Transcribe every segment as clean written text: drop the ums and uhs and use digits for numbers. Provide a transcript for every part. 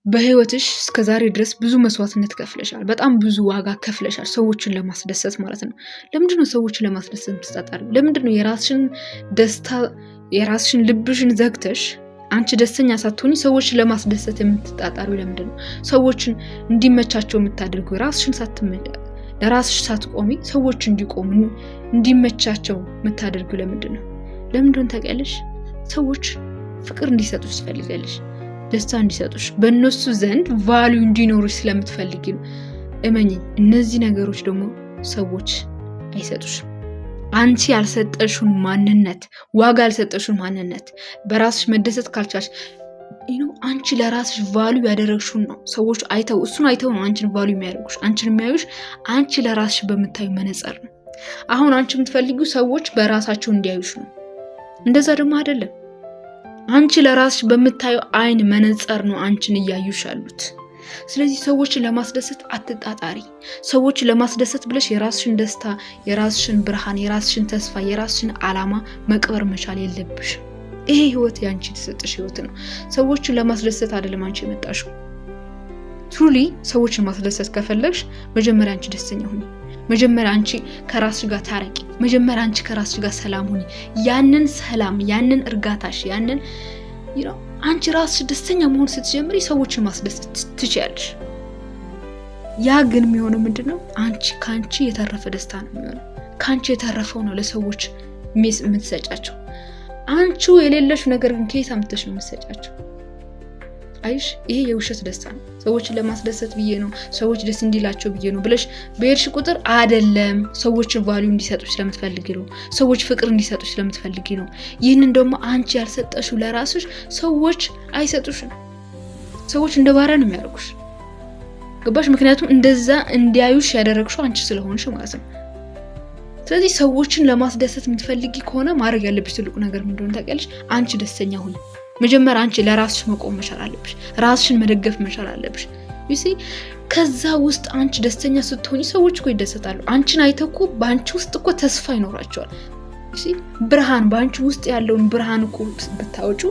በህይወትሽ እስከዛሬ ድረስ ብዙ መስዋዕትነት ከፍለሻል። በጣም ብዙ ዋጋ ከፍለሻል ሰዎችን ለማስደሰት ማለት ነው። ለምንድነው ሰዎችን ለማስደሰት የምትጣጣሪው? ለምንድነው የራስሽን ደስታ የራስሽን ልብሽን ዘግተሽ አንቺ ደስተኛ ሳትሆኚ ሰዎችን ለማስደሰት የምትጣጣሪው? ለምንድነው ሰዎችን እንዲመቻቸው የምታደርገው? ለራስሽ ሳትቆሚ ሰዎች እንዲቆሙ እንዲመቻቸው የምታደርገው ለምንድነው? ለምንድነው ታውቂያለሽ? ሰዎች ፍቅር እንዲሰጡሽ ትፈልጊያለሽ፣ ደስታ እንዲሰጡሽ፣ በእነሱ ዘንድ ቫልዩ እንዲኖሩሽ ስለምትፈልጊ ነው። እመኚኝ፣ እነዚህ ነገሮች ደግሞ ሰዎች አይሰጡሽም። አንቺ ያልሰጠሽውን ማንነት፣ ዋጋ ያልሰጠሽውን ማንነት በራስሽ መደሰት ካልቻልሽ አንቺ ለራስሽ ቫልዩ ያደረግሽውን ነው ሰዎች አይተው እሱን አይተው ነው አንቺን ቫልዩ የሚያደርጉሽ። አንቺን የሚያዩሽ አንቺ ለራስሽ በምታዩ መነጽር ነው። አሁን አንቺ የምትፈልጊው ሰዎች በራሳቸው እንዲያዩሽ ነው። እንደዛ ደግሞ አይደለም። አንቺ ለራስሽ በምታዩ አይን መነጽር ነው አንቺን እያዩሽ ያሉት። ስለዚህ ሰዎችን ለማስደሰት አትጣጣሪ። ሰዎችን ለማስደሰት ብለሽ የራስሽን ደስታ፣ የራስሽን ብርሃን፣ የራስሽን ተስፋ፣ የራስሽን አላማ መቅበር መቻል የለብሽ። ይሄ ህይወት ያንቺ የተሰጠሽ ህይወት ነው። ሰዎችን ለማስደሰት አይደለም አንቺ የመጣሽው። ትሩሊ ሰዎችን ማስደሰት ከፈለግሽ መጀመሪያ አንቺ ደስተኛ ሁኚ። መጀመሪያ አንቺ ከራስሽ ጋር ታረቂ። መጀመሪያ አንቺ ከራስሽ ጋር ሰላም ሁኚ። ያንን ሰላም፣ ያንን እርጋታሽ፣ ያንን አንቺ ራስሽ ደስተኛ መሆን ስትጀምሪ ሰዎችን ማስደሰት ትችያለሽ። ያ ግን የሚሆነው ምንድነው? ካንቺ የተረፈ ደስታ ነው የሚሆነው። ካንቺ የተረፈው ነው ለሰዎች የምትሰጫቸው። አንቺው የሌለሽ ነገር ግን ከየት አምጥተሽ ነው የምትሰጫቸው? አይሽ፣ ይሄ የውሸት ደስታ ነው። ሰዎችን ለማስደሰት ብዬ ነው፣ ሰዎች ደስ እንዲላቸው ብዬ ነው ብለሽ በሄድሽ ቁጥር አይደለም። ሰዎችን ቫልዩ እንዲሰጡሽ ስለምትፈልጊ ነው። ሰዎች ፍቅር እንዲሰጡሽ ስለምትፈልጊ ነው። ይህንን ደግሞ አንቺ ያልሰጠሽው ለራስሽ ሰዎች አይሰጡሽም። ሰዎች እንደ ባሪያ ነው የሚያደርጉሽ። ገባሽ? ምክንያቱም እንደዛ እንዲያዩሽ ያደረግሽው አንቺ ስለሆንሽ ማለት ነው። ስለዚህ ሰዎችን ለማስደሰት የምትፈልጊ ከሆነ ማድረግ ያለብሽ ትልቁ ነገር ምንድነው ታውቂያለሽ? አንቺ ደስተኛ ሁኚ። መጀመሪያ አንቺ ለራስሽ መቆም መቻል አለብሽ። ራስሽን መደገፍ መቻል አለብሽ። ከዛ ውስጥ አንቺ ደስተኛ ስትሆኚ ሰዎች እኮ ይደሰታሉ። አንቺን አይተው እኮ በአንቺ ውስጥ እኮ ተስፋ ይኖራቸዋል። ብርሃን፣ በአንቺ ውስጥ ያለውን ብርሃን እኮ ብታወጩ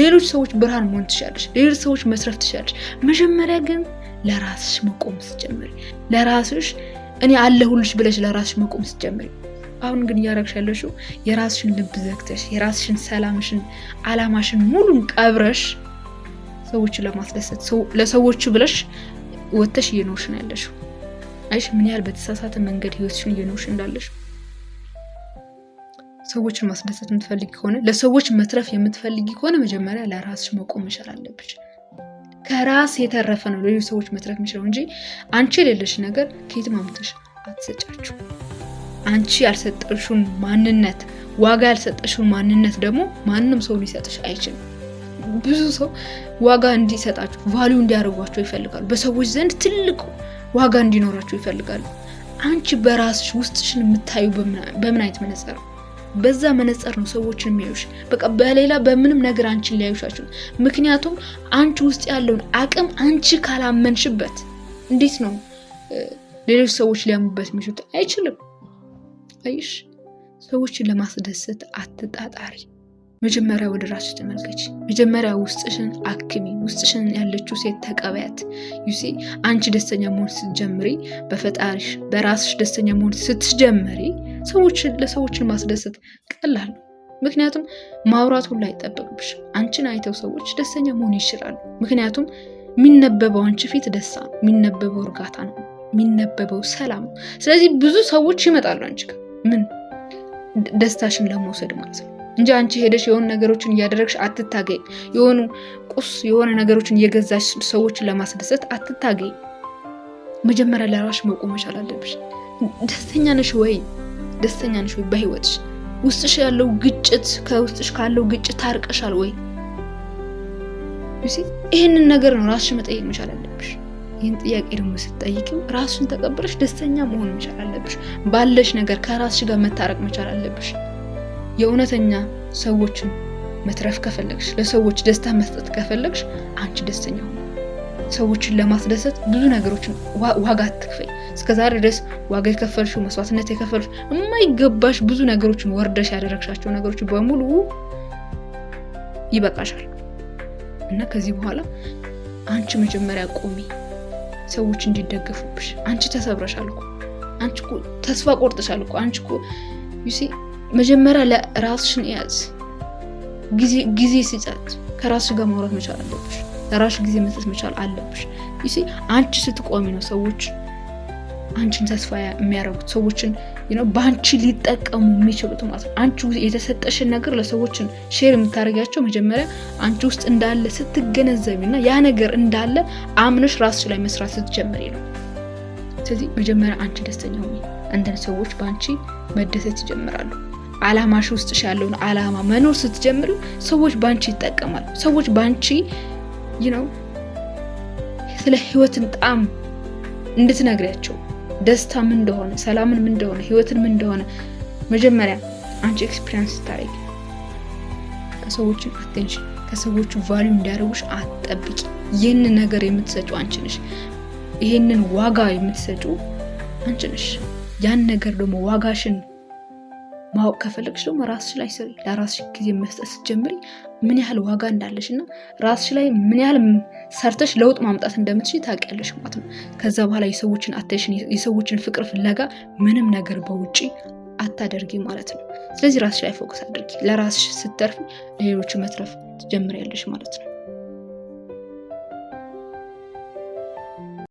ሌሎች ሰዎች ብርሃን መሆን ትችላለሽ፣ ሌሎች ሰዎች መስረፍ ትችላለሽ። መጀመሪያ ግን ለራስሽ መቆም ስትጀምሪ፣ ለራስሽ እኔ አለሁልሽ ብለሽ ለራስሽ መቆም ስትጀምሪ። አሁን ግን እያረግሽ ያለሽው የራስሽን ልብ ዘግተሽ የራስሽን ሰላምሽን፣ አላማሽን ሙሉን ቀብረሽ ሰዎችን ለማስደሰት ለሰዎች ብለሽ ወጥተሽ እየኖርሽ ነው ያለሽው። አይሽ ምን ያህል በተሳሳተ መንገድ ህይወትሽን እየኖርሽ እንዳለሽ። ሰዎችን ማስደሰት የምትፈልጊ ከሆነ፣ ለሰዎች መትረፍ የምትፈልጊ ከሆነ መጀመሪያ ለራስሽ መቆም መቻል አለብሽ። ከራስ የተረፈ ነው ለሌሎች ሰዎች መትረፍ የሚችለው እንጂ አንቺ የሌለሽ ነገር ከየትም አምጥተሽ አትሰጫችሁ። አንቺ ያልሰጠሽውን ማንነት፣ ዋጋ ያልሰጠሽውን ማንነት ደግሞ ማንም ሰው ሊሰጥሽ አይችልም። ብዙ ሰው ዋጋ እንዲሰጣችሁ፣ ቫልዩ እንዲያደርጓቸው ይፈልጋሉ። በሰዎች ዘንድ ትልቅ ዋጋ እንዲኖራቸው ይፈልጋሉ። አንቺ በራስሽ ውስጥሽን የምታዩ በምን አይነት መነጽር? በዛ መነጽር ነው ሰዎችን የሚያዩሽ። በቃ በሌላ በምንም ነገር አንቺን ሊያዩሻችሁ። ምክንያቱም አንቺ ውስጥ ያለውን አቅም አንቺ ካላመንሽበት እንዴት ነው ሌሎች ሰዎች ሊያሙበት የሚችሉት? አይችልም። አይሽ፣ ሰዎችን ለማስደሰት አትጣጣሪ። መጀመሪያ ወደ ራስሽ ተመልከች። መጀመሪያ ውስጥሽን አክሚ። ውስጥሽን ያለችው ሴት ተቀበያት። አንቺ ደስተኛ መሆን ስትጀምሪ፣ በፈጣሪሽ በራስሽ ደስተኛ መሆን ስትጀምሪ ለሰዎችን ማስደሰት ቀላል ነው። ምክንያቱም ማውራት ሁሉ አይጠበቅብሽ። አንቺን አይተው ሰዎች ደስተኛ መሆን ይችላሉ። ምክንያቱም የሚነበበው አንቺ ፊት ደስታ ነው፣ የሚነበበው እርጋታ ነው፣ የሚነበበው ሰላም ነው። ስለዚህ ብዙ ሰዎች ይመጣሉ አንቺ ጋር ምን ደስታሽን ለመውሰድ ማለት ነው እንጂ አንቺ ሄደሽ የሆነ ነገሮችን እያደረግሽ አትታገይ። የሆነ ነገሮችን እየገዛሽ ሰዎችን ለማስደሰት አትታገይ። መጀመሪያ ለራስሽ መቆም መቻል አለብሽ። ደስተኛ ነሽ ወይ? ደስተኛ ነሽ ወይ በህይወትሽ? ውስጥሽ ያለው ግጭት፣ ከውስጥሽ ካለው ግጭት ታርቀሻል ወይ? ይሄንን ነገር ነው ራስሽ መጠየቅ መቻል አለብሽ። ይህን ጥያቄ ደግሞ ስትጠይቂው ራስሽን ተቀብለሽ ደስተኛ መሆን መቻል አለብሽ። ባለሽ ነገር ከራስሽ ጋር መታረቅ መቻል አለብሽ። የእውነተኛ ሰዎችን መትረፍ ከፈለግሽ፣ ለሰዎች ደስታ መስጠት ከፈለግሽ አንቺ ደስተኛ ሁኚ። ሰዎችን ለማስደሰት ብዙ ነገሮችን ዋጋ አትክፈይ። እስከዛሬ ድረስ ዋጋ የከፈልሽው፣ መስዋዕትነት የከፈልሽ የማይገባሽ ብዙ ነገሮችን ወርደሽ ያደረግሻቸው ነገሮች በሙሉ ይበቃሻል እና ከዚህ በኋላ አንቺ መጀመሪያ ቆሚ፣ ሰዎች እንዲደገፉብሽ። አንቺ ተሰብረሻል እኮ፣ አንቺ እኮ ተስፋ ቆርጠሻል እኮ። አንቺ እኮ ዩሲ መጀመሪያ ለራስሽን ያዝ። ጊዜ ሲሰጥ ከራስሽ ጋር ማውራት መቻል አለብሽ። ለራስሽ ጊዜ መስጠት መቻል አለብሽ። ዩሲ አንቺ ስትቆሚ ነው ሰዎች አንቺን ተስፋ የሚያደርጉት፣ ሰዎችን በአንቺ ሊጠቀሙ የሚችሉት ማለት ነው። አንቺ የተሰጠሽን ነገር ለሰዎችን ሼር የምታደርጊያቸው መጀመሪያ አንቺ ውስጥ እንዳለ ስትገነዘቢና ያ ነገር እንዳለ አምነሽ ራስሽ ላይ መስራት ስትጀምሪ ነው። ስለዚህ መጀመሪያ አንቺ ደስተኛ ሁኚ። አንተን ሰዎች በአንቺ መደሰት ይጀምራሉ። አላማሽ ውስጥሽ ያለውን አላማ መኖር ስትጀምሪ ሰዎች በአንቺ ይጠቀማሉ። ሰዎች በአንቺ ስለ ህይወትን ጣም እንድትነግሪያቸው፣ ደስታ ምን እንደሆነ፣ ሰላምን ምን እንደሆነ፣ ህይወትን ምን እንደሆነ መጀመሪያ አንቺ ኤክስፒሪየንስ ስታደርጊ ከሰዎችን አቴንሽን ከሰዎቹ ቫልዩ እንዲያደርጉሽ አትጠብቂ። ይህንን ነገር የምትሰጪው አንቺ ነሽ። ይሄንን ዋጋ የምትሰጪው አንቺ ነሽ። ያን ነገር ደግሞ ዋጋሽን ማወቅ ከፈለግሽ ደግሞ ራስሽ ላይ ስሪ። ለራስሽ ጊዜ መስጠት ስትጀምሪ ምን ያህል ዋጋ እንዳለሽ እና ራስሽ ላይ ምን ያህል ሰርተሽ ለውጥ ማምጣት እንደምትችይ ታውቂያለሽ ማለት ነው። ከዛ በኋላ የሰዎችን አቴንሽን የሰዎችን ፍቅር ፍለጋ ምንም ነገር በውጪ አታደርጊ ማለት ነው። ስለዚህ ራስሽ ላይ ፎከስ አድርጊ። ለራስሽ ስትተርፊ ለሌሎች መትረፍ ትጀምሪያለሽ ማለት ነው።